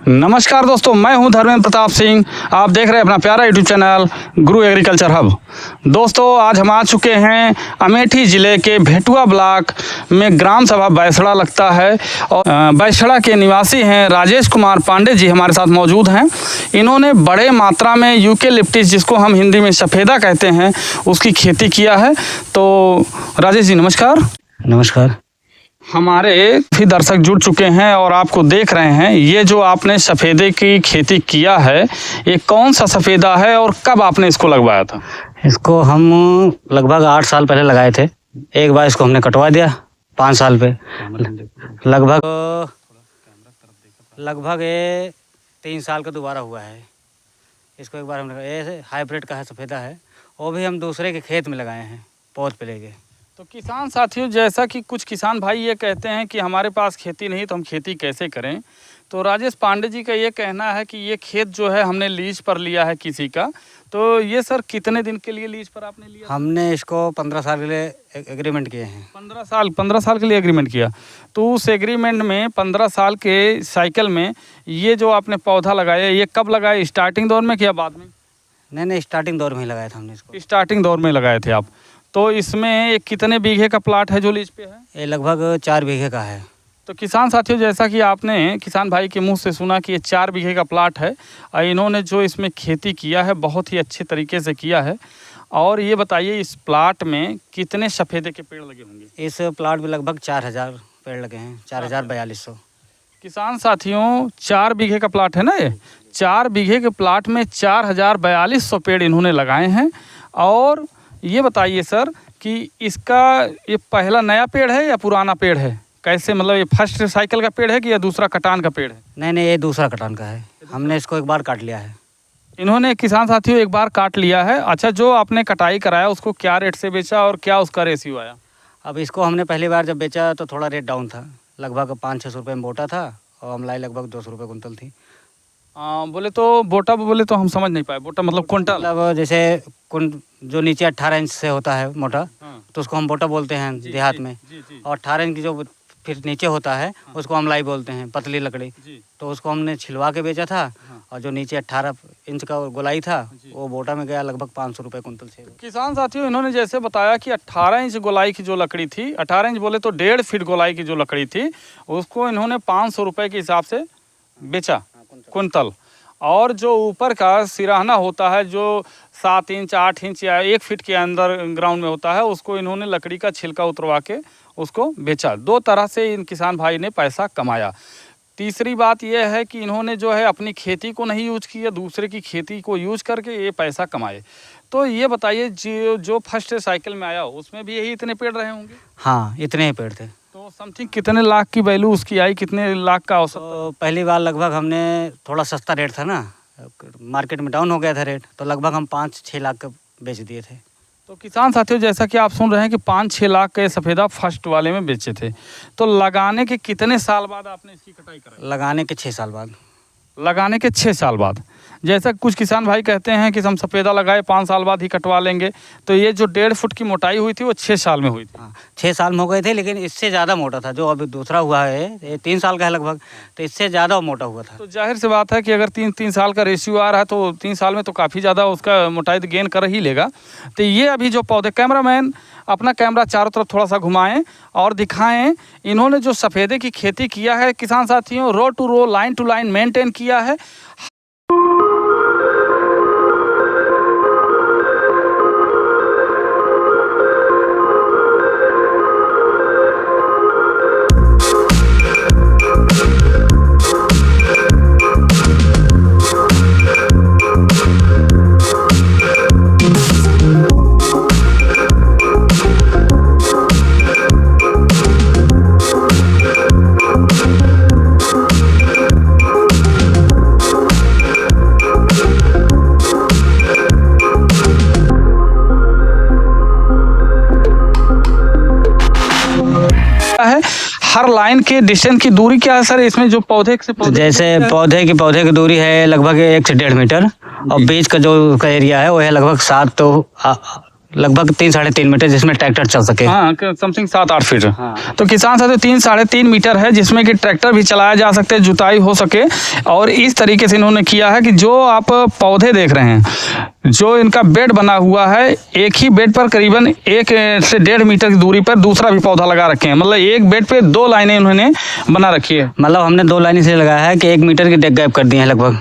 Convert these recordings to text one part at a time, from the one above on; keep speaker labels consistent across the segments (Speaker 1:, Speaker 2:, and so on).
Speaker 1: नमस्कार दोस्तों, मैं हूं धर्मेंद्र प्रताप सिंह। आप देख रहे हैं अपना प्यारा यूट्यूब चैनल गुरु एग्रीकल्चर हब। दोस्तों, आज हम आ चुके हैं अमेठी ज़िले के भेटुआ ब्लॉक में ग्राम सभा बैसड़ा लगता है और बैसड़ा के निवासी हैं राजेश कुमार पांडे जी हमारे साथ मौजूद हैं। इन्होंने बड़े मात्रा में यूकेलिप्टिस, जिसको हम हिंदी में सफ़ेदा कहते हैं, उसकी खेती किया है। तो राजेश जी नमस्कार।
Speaker 2: नमस्कार।
Speaker 1: हमारे भी दर्शक जुड़ चुके हैं और आपको देख रहे हैं। ये जो आपने सफ़ेदे की खेती किया है, ये कौन सा सफ़ेदा है और कब आपने इसको लगवाया था?
Speaker 2: इसको हम लगभग 8 साल पहले लगाए थे। एक बार इसको हमने कटवा दिया 5 साल पे। लगभग ये 3 साल का दोबारा हुआ है। इसको एक बार हमने, ये हाइब्रिड का है, सफ़ेदा है, वो भी हम दूसरे के खेत में लगाए हैं पौध पे लेके।
Speaker 1: तो किसान साथियों, जैसा कि कुछ किसान भाई ये कहते हैं कि हमारे पास खेती नहीं तो हम खेती कैसे करें, तो राजेश पांडे जी का ये कहना है कि ये खेत जो है हमने लीज पर लिया है किसी का। तो ये सर कितने दिन के लिए लीज पर आपने लिया?
Speaker 2: हमने इसको 15 साल के लिए एग्रीमेंट किए हैं।
Speaker 1: 15 साल के लिए एग्रीमेंट किया। तो उस एग्रीमेंट में 15 साल के साइकिल में ये जो आपने पौधा लगाया, ये कब लगाया? स्टार्टिंग दौर में या बाद में?
Speaker 2: नहीं, स्टार्टिंग दौर में ही लगाया था हमने इसको।
Speaker 1: स्टार्टिंग दौर में लगाए थे आप। तो इसमें एक कितने बीघे का प्लाट है जो लीज पे है?
Speaker 2: ये लगभग 4 बीघे का है।
Speaker 1: तो किसान साथियों, जैसा कि आपने किसान भाई के मुंह से सुना कि ये 4 बीघे का प्लाट है और इन्होंने जो इसमें खेती किया है बहुत ही अच्छे तरीके से किया है। और ये बताइए, इस प्लाट में कितने सफ़ेदे के पेड़ लगे होंगे?
Speaker 2: इस प्लाट में लगभग 4000 पेड़ लगे हैं, 4400।
Speaker 1: किसान साथियों, 4 बीघे का प्लाट है ना ये। 4 बीघे के प्लाट में 4400 पेड़ इन्होंने लगाए हैं। और ये बताइए सर कि इसका ये पहला नया पेड़ है या पुराना पेड़ है? कैसे, मतलब ये फर्स्ट साइकिल का पेड़ है कि या दूसरा कटान का पेड़ है?
Speaker 2: नहीं, ये दूसरा कटान का है। हमने इसको एक बार काट लिया है।
Speaker 1: इन्होंने, किसान साथियों, एक बार काट लिया है। अच्छा, जो आपने कटाई कराया उसको क्या रेट से बेचा और क्या उसका रेशियो आया?
Speaker 2: अब इसको हमने पहली बार जब बेचा तो थोड़ा रेट डाउन था, लगभग 500-600 रुपये में बोटा था और अमलाई लगभग 200 रुपये कुंतल थी।
Speaker 1: बोले तो बोटा बोले तो हम समझ नहीं पाए। बोटा मतलब कुंटल?
Speaker 2: मतलब जैसे जो नीचे 18 इंच से होता है मोटा, तो उसको हम बोटा बोलते हैं देहात में। और 18 इंच की जो फिर नीचे होता है उसको अमलाई बोलते हैं, पतली लकड़ी। तो उसको हमने छिलवा के बेचा था। और जो नीचे 18 इंच का गोलाई था वो बोटा में गया लगभग 500 रुपये कुंतल से।
Speaker 1: किसान साथियों, इन्होंने जैसे बताया कि 18 इंच गोलाई की जो लकड़ी थी, 18 इंच बोले तो 1.5 फीट गोलाई की जो लकड़ी थी, उसको इन्होंने 500 रुपये के हिसाब से बेचा कुंतल। और जो ऊपर का सिराहना होता है, जो 7 इंच 8 इंच या 1 फीट के अंदर ग्राउंड में होता है, उसको इन्होंने लकड़ी का छिलका उतरवा के उसको बेचा। 2 तरह से इन किसान भाई ने पैसा कमाया। तीसरी बात यह है कि इन्होंने जो है अपनी खेती को नहीं यूज किया, दूसरे की खेती को यूज करके ये पैसा कमाए। तो ये बताइए, जो फर्स्ट साइकिल में आया उसमें भी यही इतने पेड़ रहे होंगे?
Speaker 2: हाँ, इतने ही पेड़ थे।
Speaker 1: तो समथिंग कितने लाख की वैल्यू उसकी आई? कितने लाख का औसत?
Speaker 2: तो पहली बार लगभग हमने, थोड़ा सस्ता रेट था ना, मार्केट में डाउन हो गया था रेट, तो लगभग हम 5-6 लाख का बेच दिए थे।
Speaker 1: तो किसान साथियों, जैसा कि आप सुन रहे हैं कि 5-6 लाख के सफ़ेदा फर्स्ट वाले में बेचे थे। तो लगाने के कितने साल बाद आपने इसकी कटाई कराई?
Speaker 2: लगाने के 6 साल बाद।
Speaker 1: लगाने के 6 साल बाद। जैसा कुछ किसान भाई कहते हैं कि हम सफ़ेदा लगाए 5 साल बाद ही कटवा लेंगे, तो ये जो 1.5 फुट की मोटाई हुई थी वो 6 साल में हुई थी।
Speaker 2: हाँ, 6 साल में हो गए थे, लेकिन इससे ज़्यादा मोटा था। जो अभी दूसरा हुआ है ये 3 साल का है लगभग, तो इससे ज़्यादा मोटा हुआ था।
Speaker 1: तो जाहिर सी बात है कि अगर 3 साल का रेशियो आ रहा है तो 3 साल में तो काफ़ी ज़्यादा उसका मोटाई गेन कर ही लेगा। तो ये अभी जो पौधे, कैमरामैन अपना कैमरा चारों तरफ थोड़ा सा घुमाएं और दिखाएं, इन्होंने जो सफ़ेदे की खेती किया है किसान साथियों, row to row, line to line maintain किया है। है हर लाइन के डिस्टेंस की दूरी क्या है सर इसमें? जो पौधे से पौधे,
Speaker 2: जैसे पौधे की दूरी है लगभग 1 से 1.5 मीटर, और बीच का जो एरिया है वो है लगभग 7 लगभग 3-3.5 मीटर, जिसमें ट्रैक्टर चल सके।
Speaker 1: हाँ, समथिंग 7-8 फीट।
Speaker 2: हाँ।
Speaker 1: तो किसान साथियों 3-3.5 मीटर है, जिसमें कि ट्रैक्टर भी चलाया जा सकते हैं, जुताई हो सके। और इस तरीके से इन्होंने किया है कि जो आप पौधे देख रहे हैं, जो इनका बेड बना हुआ है, एक ही बेड पर करीबन 1 से 1.5 मीटर की दूरी पर दूसरा भी पौधा लगा रखे हैं। मतलब एक बेड पे 2 लाइनें इन्होंने बना रखी है।
Speaker 2: मतलब हमने 2 लाइन इसलिए लगाया है कि 1 मीटर की गैप कर दी है लगभग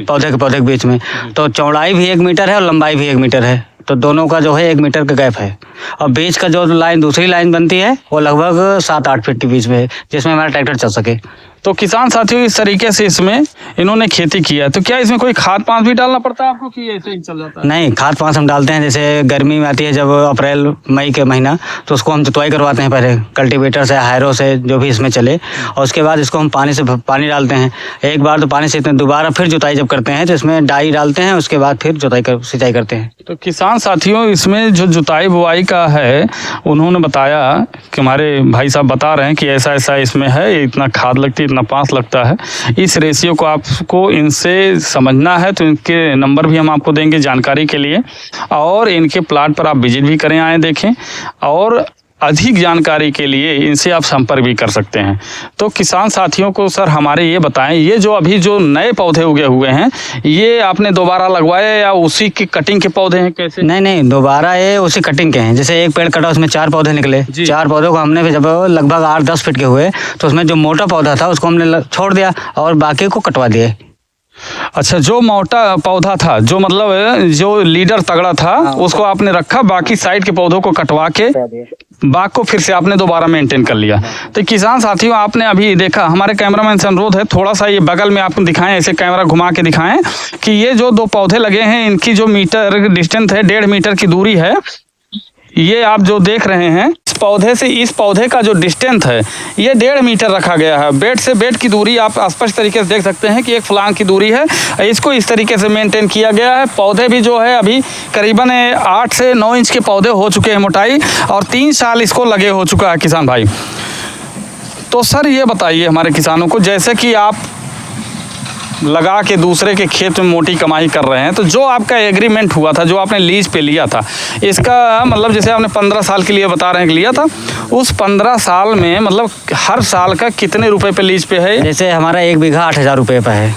Speaker 2: पौधे के बीच में। तो चौड़ाई भी 1 मीटर है और लंबाई भी 1 मीटर है, तो दोनों का जो है 1 मीटर का गैप है। और बीच का जो लाइन दूसरी लाइन बनती है वो लगभग 7-8 फीट के बीच में है, जिसमें हमारा ट्रैक्टर चल सके।
Speaker 1: तो किसान साथियों इस तरीके से इसमें इन्होंने खेती किया है। तो क्या इसमें कोई खाद पांच भी डालना पड़ता है आपको कि ऐसे ही चल जाता है?
Speaker 2: नहीं, खाद पांच हम डालते हैं। जैसे गर्मी में आती है जब अप्रैल मई के महीना, तो उसको हम जुताई करवाते हैं पहले कल्टीवेटर से, हायरो से, जो भी इसमें चले। और उसके बाद इसको हम पानी डालते हैं। एक बार तो पानी से दोबारा फिर जुताई जब करते हैं तो इसमें डाई डालते हैं, उसके बाद फिर सिंचाई करते हैं।
Speaker 1: तो किसान साथियों इसमें जो जुताई बुआई का है, उन्होंने बताया कि हमारे भाई साहब बता रहे हैं कि ऐसा ऐसा इसमें है, इतना खाद लगती है, इतना पांस लगता है। इस रेशियो को आपको इनसे समझना है तो इनके नंबर भी हम आपको देंगे जानकारी के लिए, और इनके प्लाट पर आप विजिट भी करें, आए देखें, और अधिक जानकारी के लिए इनसे आप संपर्क भी कर सकते हैं। तो किसान साथियों को सर हमारे ये बताएं, ये जो अभी जो नए पौधे उगे हुए हैं, ये आपने दोबारा लगवाए या उसी की कटिंग के पौधे हैं कैसे?
Speaker 2: नहीं, दोबारा ये उसी कटिंग के हैं। जैसे एक पेड़ कटा, उसमें 4 पौधे निकले। 4 पौधों को हमने जब लगभग 8-10 फीट के हुए तो उसमें जो मोटा पौधा था उसको हमने छोड़ दिया और बाकी को कटवा दिए।
Speaker 1: अच्छा, जो मोटा पौधा था, जो मतलब जो लीडर तगड़ा था, उसको आपने रखा, बाकी साइड के पौधों को कटवा के बाग को फिर से आपने दोबारा मेंटेन कर लिया। तो किसान साथियों आपने अभी देखा, हमारे कैमरामैन से अनुरोध है थोड़ा सा ये बगल में आपको दिखाएं, ऐसे कैमरा घुमा के दिखाएं कि ये जो 2 पौधे लगे हैं, इनकी जो मीटर डिस्टेंस है, 1.5 मीटर की दूरी है। ये आप जो देख रहे हैं, इस पौधे से इस पौधे का जो डिस्टेंस है, ये 1.5 मीटर रखा गया है। बेड से बेड की दूरी आप स्पष्ट तरीके से देख सकते हैं कि 1 फलांग की दूरी है। इसको इस तरीके से मेंटेन किया गया है। पौधे भी जो है अभी करीबन 8 से 9 इंच के पौधे हो चुके हैं मोटाई, और 3 साल इसको लगे हो चुका है किसान भाई। तो सर ये बताइए हमारे किसानों को, जैसे कि आप लगा के दूसरे के खेत में मोटी कमाई कर रहे हैं, तो जो आपका एग्रीमेंट हुआ था, जो आपने लीज पे लिया था, इसका मतलब जैसे आपने 15 साल के लिए बता रहे हैं कि लिया था, उस 15 साल में मतलब हर साल का कितने रुपए पे लीज पे है?
Speaker 2: जैसे हमारा 1 बीघा 8,000 रुपये पे है।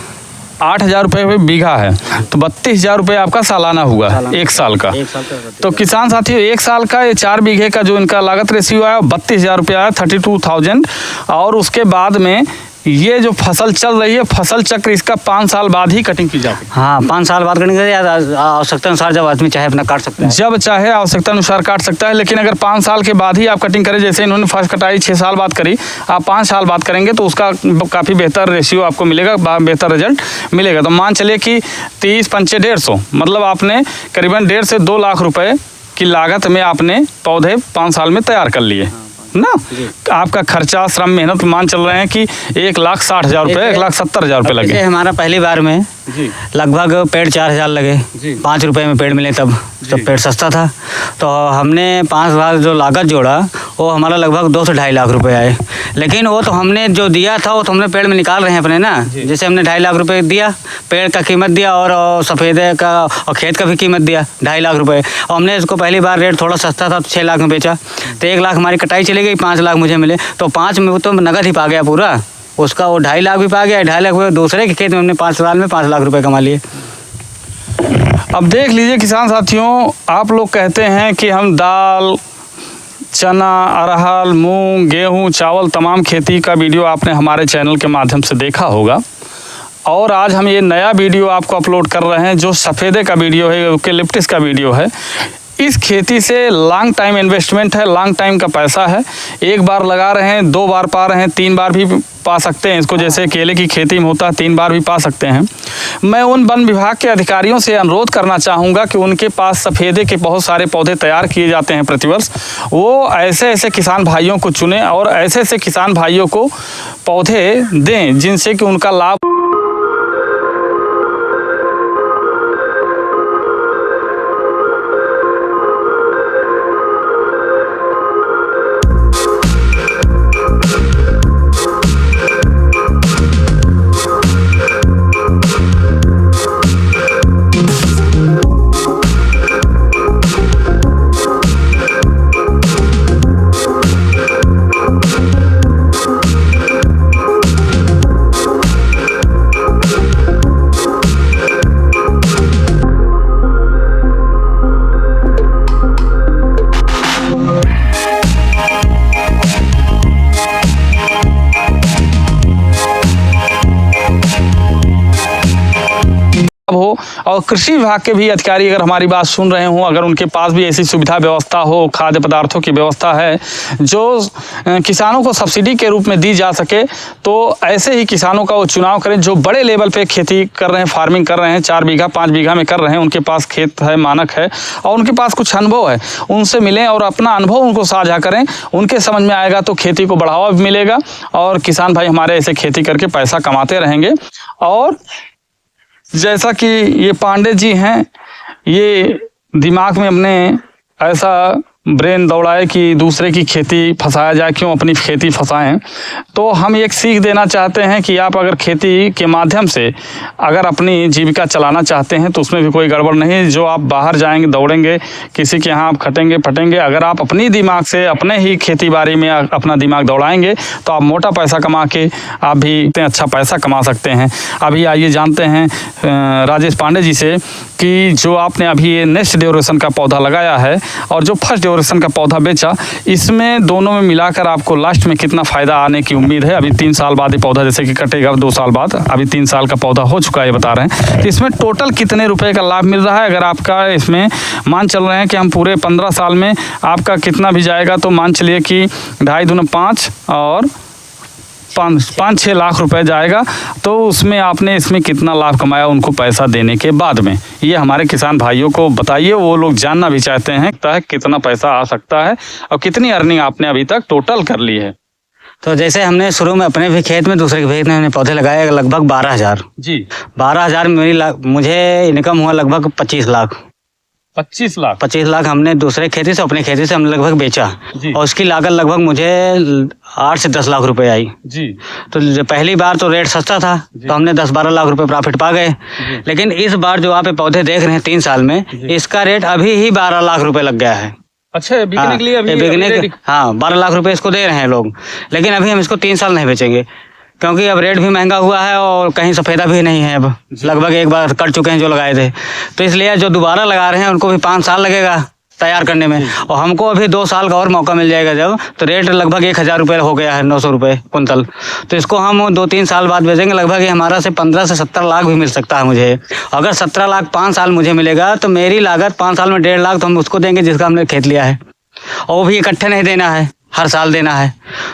Speaker 1: 8,000 रुपये पे बीघा है, तो 32,000 रुपये आपका सालाना हुआ, 1 साल का। तो किसान साथियों 1 साल का ये 4 बीघे का जो इनका लागत रेशियो आया 32,000 रुपये आया, 32,000। और उसके बाद में ये जो फसल चल रही है, फसल चक्र इसका 5 साल बाद ही कटिंग की जाती है।
Speaker 2: हाँ, 5 साल बाद कटिंग, आवश्यकता अनुसार जब आदमी चाहे अपना काट सकता है,
Speaker 1: जब चाहे आवश्यकता अनुसार काट सकता है। लेकिन अगर 5 साल के बाद ही आप कटिंग करें, जैसे इन्होंने फर्स्ट कटाई 6 साल बाद करी, आप 5 साल बाद करेंगे तो उसका काफ़ी बेहतर रेशियो आपको मिलेगा, बेहतर रिजल्ट मिलेगा। तो मान चलिए कि 30 पंचे 150, मतलब आपने करीबन 1.5 से 2 लाख रुपए की लागत में आपने पौधे 5 साल में तैयार कर लिए ना। आपका खर्चा, श्रम, मेहनत मान चल रहे हैं कि 1,60,000 रुपये, 1,70,000 रुपये लगे।
Speaker 2: हमारा पहली बार में लगभग पेड़ 4,000 लगे, 5 रुपए में पेड़ मिले, तब पेड़ सस्ता था। तो हमने 5 बार जो लागत जोड़ा, वो हमारा लगभग 2 से 2.5 लाख रुपए आए। लेकिन वो तो हमने जो दिया था वो तो हमने पेड़ में निकाल रहे हैं अपने ना। जैसे हमने 2.5 लाख रुपए दिया, पेड़ का कीमत दिया, और सफ़ेदे का और खेत का भी कीमत दिया 2.5 लाख रुपए। और हमने इसको पहली बार रेट थोड़ा सस्ता था, 6 लाख में बेचा। तो 1 लाख हमारी कटाई चली गई, 5 लाख मुझे मिले। तो 5 में तो नगद ही पा गया पूरा, उसका वो 2.5 लाख भी पा गया। 2.5 लाख रुपये दूसरे के खेत में हमने 5 साल में 5 लाख रुपए कमा लिए।
Speaker 1: अब देख लीजिए किसान साथियों, आप लोग कहते हैं कि हम दाल, चना, अरहर, मूंग, गेहूं, चावल, तमाम खेती का वीडियो आपने हमारे चैनल के माध्यम से देखा होगा, और आज हम ये नया वीडियो आपको अपलोड कर रहे हैं जो सफ़ेदे का वीडियो है, यूकेलिप्टस का वीडियो है। इस खेती से लॉन्ग टाइम इन्वेस्टमेंट है, लॉन्ग टाइम का पैसा है। 1 बार लगा रहे हैं, 2 बार पा रहे हैं, 3 बार भी पा सकते हैं इसको, जैसे केले की खेती में होता है, 3 बार भी पा सकते हैं। मैं उन वन विभाग के अधिकारियों से अनुरोध करना चाहूँगा कि उनके पास सफ़ेदे के बहुत सारे पौधे तैयार किए जाते हैं प्रतिवर्ष, वो ऐसे ऐसे किसान भाइयों को चुनें और ऐसे ऐसे किसान भाइयों को पौधे दें जिनसे कि उनका लाभ हो, और कृषि विभाग के भी अधिकारी अगर हमारी बात सुन रहे हों, अगर उनके पास भी ऐसी सुविधा व्यवस्था हो, खाद्य पदार्थों की व्यवस्था है जो किसानों को सब्सिडी के रूप में दी जा सके, तो ऐसे ही किसानों का वो चुनाव करें जो बड़े लेवल पे खेती कर रहे हैं, फार्मिंग कर रहे हैं, 4 बीघा 5 बीघा में कर रहे हैं, उनके पास खेत है, मानक है और उनके पास कुछ अनुभव है, उनसे मिलें और अपना अनुभव उनको साझा करें। उनके समझ में आएगा तो खेती को बढ़ावा भी मिलेगा और किसान भाई हमारे ऐसे खेती करके पैसा कमाते रहेंगे। और जैसा कि ये पांडे जी हैं, ये दिमाग में अपने ऐसा ब्रेन दौड़ाए कि दूसरे की खेती फंसाया जाए, क्यों अपनी खेती फंसाएं। तो हम एक सीख देना चाहते हैं कि आप अगर खेती के माध्यम से अगर अपनी जीविका चलाना चाहते हैं तो उसमें भी कोई गड़बड़ नहीं। जो आप बाहर जाएंगे, दौड़ेंगे, किसी के यहाँ आप खटेंगे फटेंगे, अगर आप अपनी दिमाग से अपने ही खेती बाड़ी में अपना दिमाग दौड़ाएंगे तो आप मोटा पैसा कमा के आप भी इतने अच्छा पैसा कमा सकते हैं। अभी आइए जानते हैं राजेश पांडे जी से कि जो आपने अभी ये नेक्स्ट ड्यूरेशन का पौधा लगाया है और जो फर्स्ट ड्यूरेशन का पौधा बेचा, इसमें दोनों में मिलाकर आपको लास्ट में कितना फ़ायदा आने की उम्मीद है। अभी 3 साल बाद ये पौधा जैसे कि कटेगा 2 साल बाद, अभी 3 साल का पौधा हो चुका है बता रहे हैं, तो इसमें टोटल कितने रुपए का लाभ मिल रहा है? अगर आपका इसमें मान चल रहे हैं कि हम पूरे 15 साल में आपका कितना भी जाएगा, तो मान चलिए कि 2.5 दूना 5 और 5-6 लाख रुपए जाएगा, तो उसमें आपने इसमें कितना लाभ कमाया उनको पैसा देने के बाद में, ये हमारे किसान भाइयों को बताइए। वो लोग जानना भी चाहते हैं कितना पैसा आ सकता है और कितनी अर्निंग आपने अभी तक टोटल कर ली है।
Speaker 2: तो जैसे हमने शुरू में अपने भी खेत में, दूसरे के खेत में हमने पौधे लगाए लगभग 12,000 जी 12,000 मुझे इनकम हुआ लगभग 25 लाख 25 लाख हमने दूसरे खेती से, अपने खेती से हमने लगभग बेचा और उसकी लागत लगभग मुझे 8 से 10 लाख रुपए आई जी। तो पहली बार तो रेट सस्ता था तो हमने 10-12 लाख रुपए प्रॉफिट पा गए, लेकिन इस बार जो आप पौधे देख रहे हैं 3 साल में, इसका रेट अभी ही 12 लाख रुपए लग गया है।
Speaker 1: अच्छा, बिकने के लिए अभी
Speaker 2: हाँ 12 लाख रुपए इसको दे रहे हैं लोग, लेकिन अभी हम इसको 3 साल नहीं बेचेंगे क्योंकि अब रेट भी महंगा हुआ है और कहीं सफ़ेदा भी नहीं है। अब लगभग एक बार कट चुके हैं जो लगाए थे, तो इसलिए जो दोबारा लगा रहे हैं उनको भी 5 साल लगेगा तैयार करने में, और हमको अभी 2 साल का और मौका मिल जाएगा जब, तो रेट लगभग 1,000 रुपये हो गया है, 900 रुपये कुंतल। तो इसको हम 2-3 साल बाद बेचेंगे, लगभग ये हमारा से 15 से 17 लाख भी मिल सकता है मुझे। अगर 17 लाख 5 साल मुझे मिलेगा तो मेरी लागत 5 साल में 1.5 लाख तो हम उसको देंगे जिसका हमने खेत लिया है, और वो भी इकट्ठे नहीं देना है, हर साल देना है।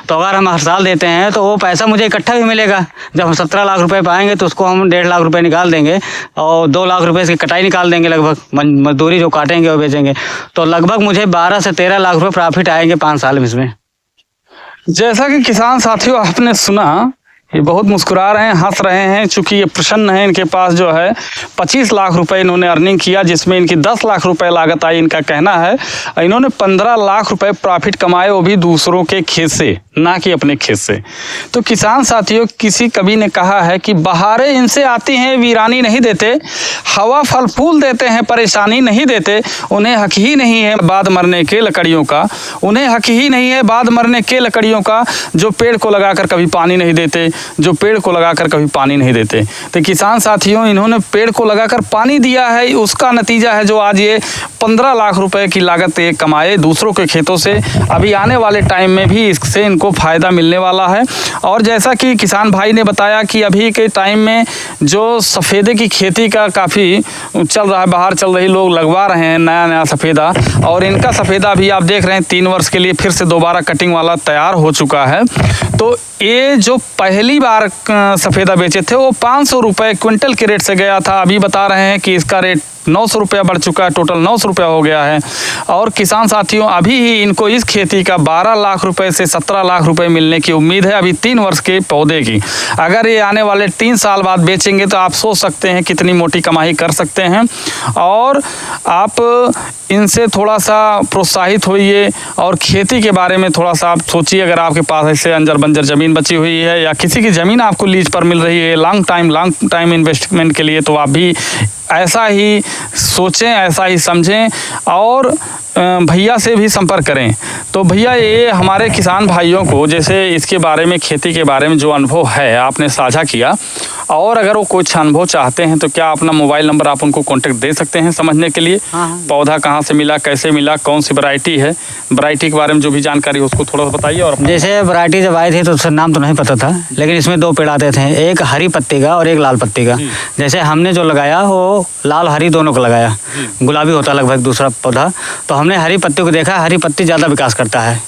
Speaker 2: तो अगर हम हर साल देते हैं तो वो पैसा मुझे इकट्ठा भी मिलेगा। जब हम 17 लाख रुपए पाएंगे तो उसको हम 1.5 लाख रुपए निकाल देंगे और 2 लाख रुपए इसकी कटाई निकाल देंगे, लगभग मजदूरी जो काटेंगे वो बेचेंगे, तो लगभग मुझे 12 से 13 लाख रुपए प्रॉफिट आएंगे 5 साल में इसमें।
Speaker 1: जैसा कि किसान साथियों आपने सुना, ये बहुत मुस्कुरा रहे हैं, हंस रहे हैं, चूँकि ये प्रसन्न हैं। इनके पास जो है 25 लाख रुपए इन्होंने अर्निंग किया, जिसमें इनकी 10 लाख रुपए लागत आई, इनका कहना है। इन्होंने 15 लाख रुपए प्रॉफिट कमाए, वो भी दूसरों के खेत से, ना कि अपने खेत से। तो किसान साथियों, किसी कवि ने कहा है कि बहारें इनसे आती हैं वीरानी नहीं देते, हवा फल फूल देते हैं परेशानी नहीं देते, उन्हें हक ही नहीं है बाद मरने के लकड़ियों का, उन्हें हक ही नहीं है बाद मरने के लकड़ियों का, जो पेड़ को लगाकर कभी पानी नहीं देते, जो पेड़ को लगाकर कभी पानी नहीं देते। तो किसान साथियों, इन्होंने पेड़ को लगाकर पानी दिया है, उसका नतीजा है जो आज ये 15 लाख रुपए की लागत ये कमाए दूसरों के खेतों से। अभी आने वाले टाइम में भी इससे इनको फ़ायदा मिलने वाला है। और जैसा कि किसान भाई ने बताया कि अभी के टाइम में जो सफ़ेदे की खेती का काफ़ी चल रहा है, बाहर चल रही, लोग लगवा रहे हैं नया सफ़ेदा, और इनका सफ़ेदा भी आप देख रहे हैं 3 वर्ष के लिए फिर से दोबारा कटिंग वाला तैयार हो चुका है। तो ये जो पहली बार सफ़ेदा बेचे थे वो 500 रुपये क्विंटल के रेट से गया था, अभी बता रहे हैं कि इसका रेट 900 रुपया बढ़ चुका है, टोटल 900 रुपया हो गया है। और किसान साथियों, अभी ही इनको इस खेती का 12 लाख रुपए से 17 लाख रुपए मिलने की उम्मीद है, अभी 3 वर्ष के पौधे की। अगर ये आने वाले 3 साल बाद बेचेंगे तो आप सोच सकते हैं कितनी मोटी कमाई कर सकते हैं। और आप इनसे थोड़ा सा प्रोत्साहित होइए और खेती के बारे में थोड़ा सा आप सोचिए। अगर आपके पास ऐसे अंजर बंजर ज़मीन बची हुई है या किसी की ज़मीन आपको लीज पर मिल रही है लॉन्ग टाइम इन्वेस्टमेंट के लिए, तो आप भी ऐसा ही सोचें, ऐसा ही समझें और भैया से भी संपर्क करें। तो भैया ये हमारे किसान भाइयों को जैसे इसके बारे में, खेती के बारे में जो अनुभव है आपने साझा किया, और अगर वो कुछ अनुभव चाहते हैं तो क्या अपना मोबाइल नंबर आप उनको कांटेक्ट दे सकते हैं समझने के लिए?
Speaker 2: हाँ।
Speaker 1: पौधा कहाँ से मिला, कैसे मिला, कौन सी वैरायटी है, वैरायटी के बारे में जो भी जानकारी है उसको थोड़ा सा बताइए। और
Speaker 2: जैसे वैरायटी जब आई थी तो उसका नाम तो नहीं पता था, लेकिन इसमें 2 पेड़ आते थे, एक हरी पत्ती का और एक लाल पत्ती का। जैसे हमने जो लगाया वो लाल हरी दोनों को लगाया, गुलाबी होता लगभग दूसरा पौधा। तो हमने हरी पत्ती को देखा, हरी पत्ती ज़्यादा विकास करता है,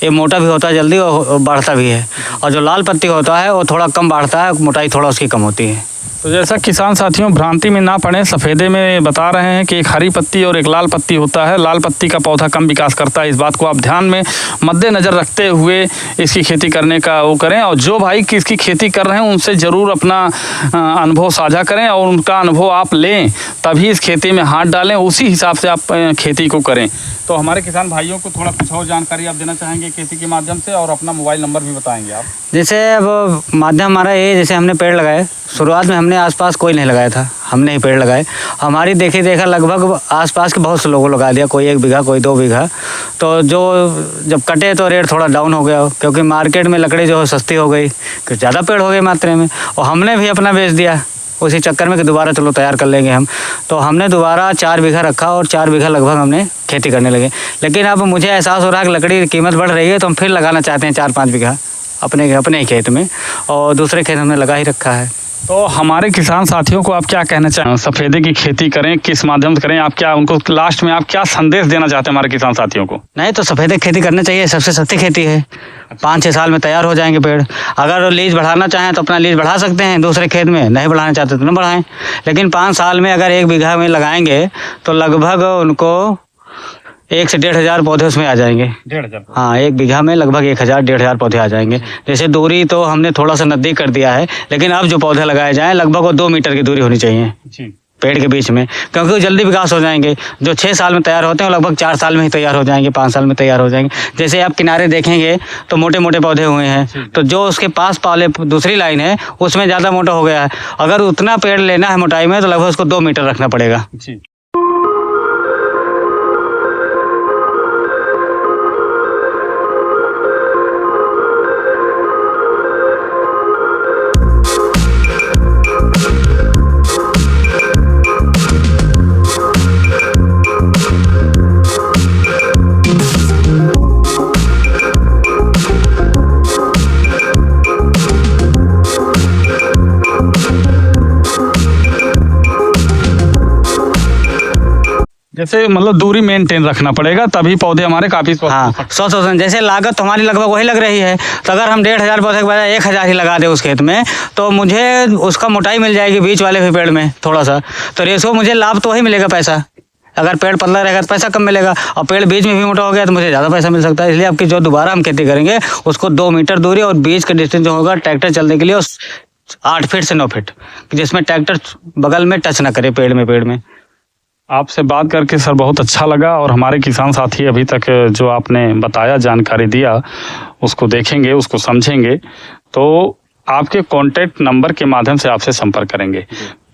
Speaker 2: ये मोटा भी होता है जल्दी और बढ़ता भी है। और जो लाल पत्ती होता है वो थोड़ा कम बढ़ता है, मोटाई थोड़ा उसकी कम होती है।
Speaker 1: तो जैसा किसान साथियों भ्रांति में ना पड़े, सफ़ेदे में बता रहे हैं कि एक हरी पत्ती और एक लाल पत्ती होता है। लाल पत्ती का पौधा कम विकास करता है, इस बात को आप ध्यान में मद्देनज़र रखते हुए इसकी खेती करने का वो करें। और जो भाई इसकी खेती कर रहे हैं उनसे ज़रूर अपना अनुभव साझा करें और उनका अनुभव आप लें, तभी इस खेती में हाथ डालें, उसी हिसाब से आप खेती को करें। तो हमारे किसान भाइयों को थोड़ा कुछ और जानकारी आप देना चाहेंगे खेती के माध्यम से, और अपना मोबाइल नंबर भी बताएंगे आप?
Speaker 2: जैसे अब माध्यम हमारा ये, जैसे हमने पेड़ लगाए, शुरुआत में हमने आसपास कोई नहीं लगाया था, हमने ही पेड़ लगाए। हमारी देखी देखा लगभग आसपास के बहुत से लोगों लगा दिया, कोई 1 बीघा कोई 2 बीघा। तो जो जब कटे तो रेट थोड़ा डाउन हो गया, क्योंकि मार्केट में लकड़ी जो है सस्ती हो गई, कुछ ज़्यादा पेड़ हो गए मात्रा में, और हमने भी अपना बेच दिया उसी चक्कर में कि दोबारा चलो तैयार कर लेंगे हम। तो हमने दोबारा 4 बीघा रखा और 4 बीघा लगभग हमने खेती करने लगे। लेकिन अब मुझे एहसास हो रहा है कि लकड़ी की कीमत बढ़ रही है, तो हम फिर लगाना चाहते हैं 4-5 बीघा अपने ही खेत में, और दूसरे खेत हमने लगा ही रखा है।
Speaker 1: तो हमारे किसान साथियों को आप क्या कहना चाहें, सफ़ेदे की खेती करें, किस माध्यम से करें, आप क्या उनको लास्ट में आप क्या संदेश देना चाहते हैं हमारे किसान साथियों को?
Speaker 2: नहीं तो सफ़ेदे की खेती करनी चाहिए, सबसे सस्ती खेती है, 5-6 साल में तैयार हो जाएंगे पेड़। अगर लीज बढ़ाना चाहें तो अपना लीज बढ़ा सकते हैं दूसरे खेत में, नहीं बढ़ाना चाहते तो न बढ़ाएं। लेकिन 5 साल में अगर 1 बीघा में लगाएंगे तो लगभग उनको 1 से 1,500 पौधे उसमें आ जाएंगे।
Speaker 1: 1,500?
Speaker 2: हाँ, 1 बीघा में लगभग 1,000-1,500 पौधे आ जाएंगे। जैसे दूरी तो हमने थोड़ा सा नज़दीक कर दिया है, लेकिन अब जो पौधे लगाए जाएं लगभग वो 2 मीटर की दूरी होनी चाहिए पेड़ के बीच में, क्योंकि वो जल्दी विकास हो जाएंगे। जो 6 साल में तैयार होते हैं वो लगभग 4 साल में ही तैयार हो जाएंगे, 5 साल में तैयार हो जाएंगे। जैसे आप किनारे देखेंगे तो मोटे मोटे पौधे हुए हैं, तो जो उसके पास वाले दूसरी लाइन है उसमें ज़्यादा मोटा हो गया है। अगर उतना पेड़ लेना है मोटाई में तो लगभग उसको 2 मीटर रखना पड़ेगा।
Speaker 1: जैसे मतलब दूरी मेंटेन रखना पड़ेगा, तभी पौधे हमारे काफ़ी
Speaker 2: हाँ 100%। जैसे लागत तो हमारी लगभग वही लग रही है, तो अगर हम 1,500 पौधे के बजाय 1,000 ही लगा दें उस खेत में, तो मुझे उसका मोटाई मिल जाएगी बीच वाले भी पेड़ में थोड़ा सा, तो रेशो मुझे लाभ तो वही मिलेगा पैसा। अगर पेड़ पतला रहेगा तो पैसा कम मिलेगा, और पेड़ बीच में भी मोटा हो गया तो मुझे ज़्यादा पैसा मिल सकता है। इसलिए आपकी जो दोबारा हम खेती करेंगे उसको 2 मीटर दूरी और बीच का डिस्टेंस जो होगा ट्रैक्टर चलने के लिए 8 फीट से 9 फीट, जिसमें ट्रैक्टर बगल में टच ना करे पेड़ में।
Speaker 1: आपसे बात करके सर बहुत अच्छा लगा, और हमारे किसान साथी अभी तक जो आपने बताया, जानकारी दिया, उसको देखेंगे, उसको समझेंगे, तो आपके कॉन्टैक्ट नंबर के माध्यम से आपसे संपर्क करेंगे।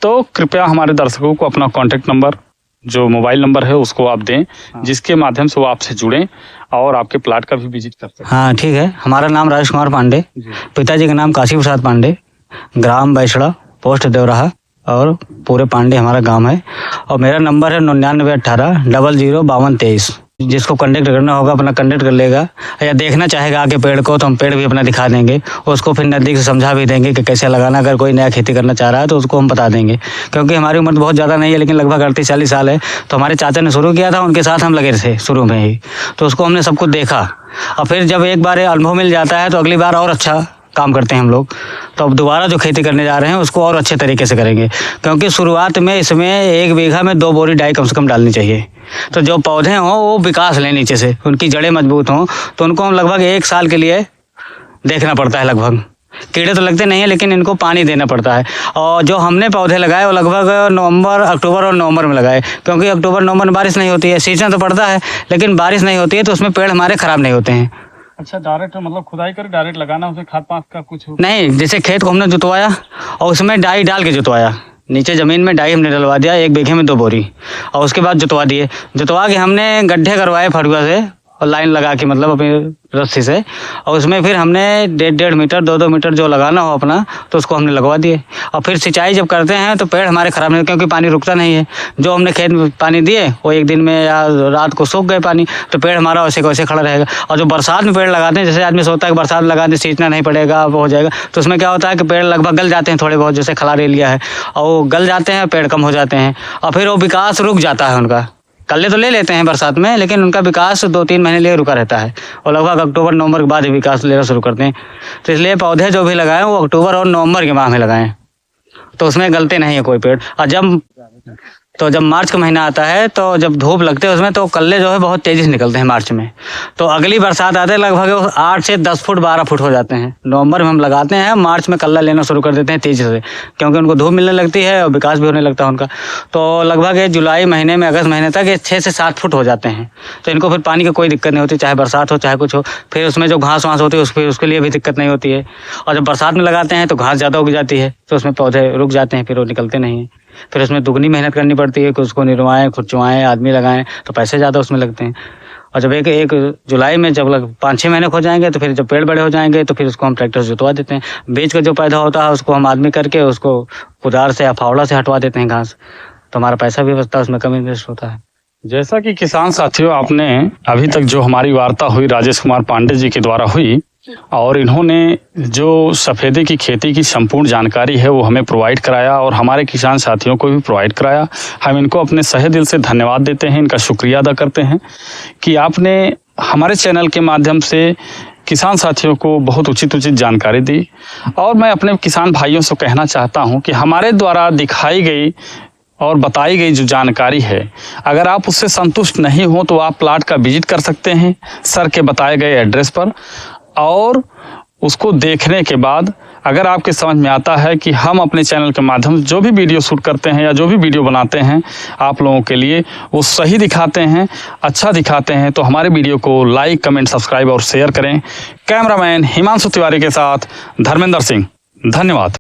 Speaker 1: तो कृपया हमारे दर्शकों को अपना कॉन्टैक्ट नंबर, जो मोबाइल नंबर है, उसको आप दें, जिसके माध्यम से वो आपसे जुड़ें और आपके प्लाट का भी विजिट कर सकते हैं।
Speaker 2: हाँ ठीक है। हमारा नाम राजेश कुमार पांडे, पिताजी का नाम काशी प्रसाद पांडे, ग्राम बैसड़ा, पोस्ट देवराहा, और पूरे पांडे हमारा गांव है। और मेरा नंबर है 9918 005223। जिसको कॉन्टेक्ट करना होगा अपना कॉन्टेक्ट कर लेगा, या देखना चाहेगा आके पेड़ को तो हम पेड़ भी अपना दिखा देंगे, उसको फिर नज़दीक से समझा भी देंगे कि कैसे लगाना। अगर कोई नया खेती करना चाह रहा है तो उसको हम बता देंगे, क्योंकि हमारी उम्र बहुत ज़्यादा नहीं है, लेकिन लगभग 38-40 साल है। तो हमारे चाचा ने शुरू किया था, उनके साथ हम लगे थे शुरू में ही, तो उसको हमने सब कुछ देखा, और फिर जब एक बार अनुभव मिल जाता है तो अगली बार और अच्छा काम करते हैं हम लोग। तो अब दोबारा जो खेती करने जा रहे हैं उसको और अच्छे तरीके से करेंगे, क्योंकि शुरुआत में इसमें 1 बीघा में 2 बोरी डाई कम से कम डालनी चाहिए, तो जो पौधे हों वो विकास लें नीचे से, उनकी जड़ें मजबूत हों, तो उनको हम लगभग 1 साल के लिए देखना पड़ता है। लगभग कीड़े तो लगते नहीं है, लेकिन इनको पानी देना पड़ता है। और जो हमने पौधे लगाए वो लगभग अक्टूबर और नवंबर में लगाए, क्योंकि अक्टूबर नवंबर में बारिश नहीं होती है। सीजन तो पड़ता है लेकिन बारिश नहीं होती है, तो उसमें पेड़ हमारे ख़राब नहीं होते हैं।
Speaker 1: अच्छा, डायरेक्ट मतलब खुदाई कर डायरेक्ट लगाना, उसमें खाद पास का कुछ
Speaker 2: नहीं, जैसे खेत को हमने जुतवाया और उसमें डाई डाल के जुतवाया, नीचे ज़मीन में डाई हमने डलवा दिया 1 बीघे में 2 बोरी, और उसके बाद जुतवा दिए। जुतवा के हमने गड्ढे करवाए फड़ुआ से और लाइन लगा के, मतलब अपनी रस्सी से, और उसमें फिर हमने 1.5 मीटर 2-2 मीटर जो लगाना हो अपना, तो उसको हमने लगवा दिए। और फिर सिंचाई जब करते हैं तो पेड़ हमारे ख़राब नहीं, क्योंकि पानी रुकता नहीं है। जो हमने खेत में पानी दिए वो एक दिन में या रात को सूख गए पानी, तो पेड़ हमारा वैसे का वैसे खड़ा रहेगा। और जो बरसात में पेड़ लगाते हैं, जैसे आदमी सोचता है कि बरसात लगा दें सींचना नहीं पड़ेगा, वो हो जाएगा, तो उसमें क्या होता है कि पेड़ लगभग गल जाते हैं थोड़े बहुत, जैसे खलार एरिया है, और वो गल जाते हैं, पेड़ कम हो जाते हैं, और फिर वो विकास रुक जाता है उनका। कल्ले तो ले लेते हैं बरसात में, लेकिन उनका विकास 2-3 महीने लिए रुका रहता है, और लगभग अक्टूबर-नवंबर के बाद ही विकास लेना शुरू करते हैं। तो इसलिए पौधे जो भी लगाएं वो अक्टूबर और नवंबर के माह में लगाएं, तो उसमें गलते नहीं है कोई पेड़। और जब मार्च का महीना आता है, तो जब धूप लगते हैं उसमें, तो कल्ले जो है बहुत तेज़ी से निकलते हैं मार्च में। तो अगली बरसात आते हैं लगभग 8 से 10 फुट 12 फुट हो जाते हैं। नवंबर में हम लगाते हैं, मार्च में कल्ला लेना शुरू कर देते हैं तेज़ी से, क्योंकि उनको धूप मिलने लगती है और विकास भी होने लगता है उनका। तो लगभग जुलाई महीने में, अगस्त महीने तक ये 6 से 7 फुट हो जाते हैं। तो इनको फिर पानी की कोई दिक्कत नहीं होती, चाहे बरसात हो चाहे कुछ हो। फिर उसमें जो घास वास होती है उसके लिए भी दिक्कत नहीं होती है। और जब बरसात में लगाते हैं तो घास ज़्यादा उग जाती है, तो उसमें पौधे रुक जाते हैं, फिर वो निकलते नहीं हैं। फिर उसमें दुगनी मेहनत करनी पड़ती है कि उसको निरवाएं, खुरचवाएं, आदमी लगाएं, तो पैसे ज़्यादा उसमें लगते हैं। और जब एक जुलाई में जब 5-6 महीने हो जाएंगे, तो फिर जब पेड़ बड़े हो जाएंगे, तो फिर उसको हम ट्रैक्टर से जुतवा देते हैं। बीज का जो पैदा होता है उसको हम आदमी करके उसको कुदार से या फावड़ा से हटवा देते हैं घास, तो हमारा पैसा भी बचता है, उसमें कम इन्वेस्ट होता है।
Speaker 1: जैसा कि किसान साथियों, आपने अभी तक जो हमारी वार्ता हुई राजेश कुमार पांडे जी के द्वारा हुई, और इन्होंने जो सफ़ेदे की खेती की संपूर्ण जानकारी है वो हमें प्रोवाइड कराया, और हमारे किसान साथियों को भी प्रोवाइड कराया। हम इनको अपने सहे दिल से धन्यवाद देते हैं, इनका शुक्रिया अदा करते हैं कि आपने हमारे चैनल के माध्यम से किसान साथियों को बहुत उचित जानकारी दी। और मैं अपने किसान भाइयों से कहना चाहता हूँ कि हमारे द्वारा दिखाई गई और बताई गई जो जानकारी है, अगर आप उससे संतुष्ट नहीं हो तो आप प्लाट का विजिट कर सकते हैं सर के बताए गए एड्रेस पर, और उसको देखने के बाद अगर आपके समझ में आता है कि हम अपने चैनल के माध्यम से जो भी वीडियो शूट करते हैं या जो भी वीडियो बनाते हैं आप लोगों के लिए वो सही दिखाते हैं, अच्छा दिखाते हैं, तो हमारे वीडियो को लाइक, कमेंट, सब्सक्राइब और शेयर करें। कैमरामैन हिमांशु तिवारी के साथ धर्मेंद्र सिंह, धन्यवाद।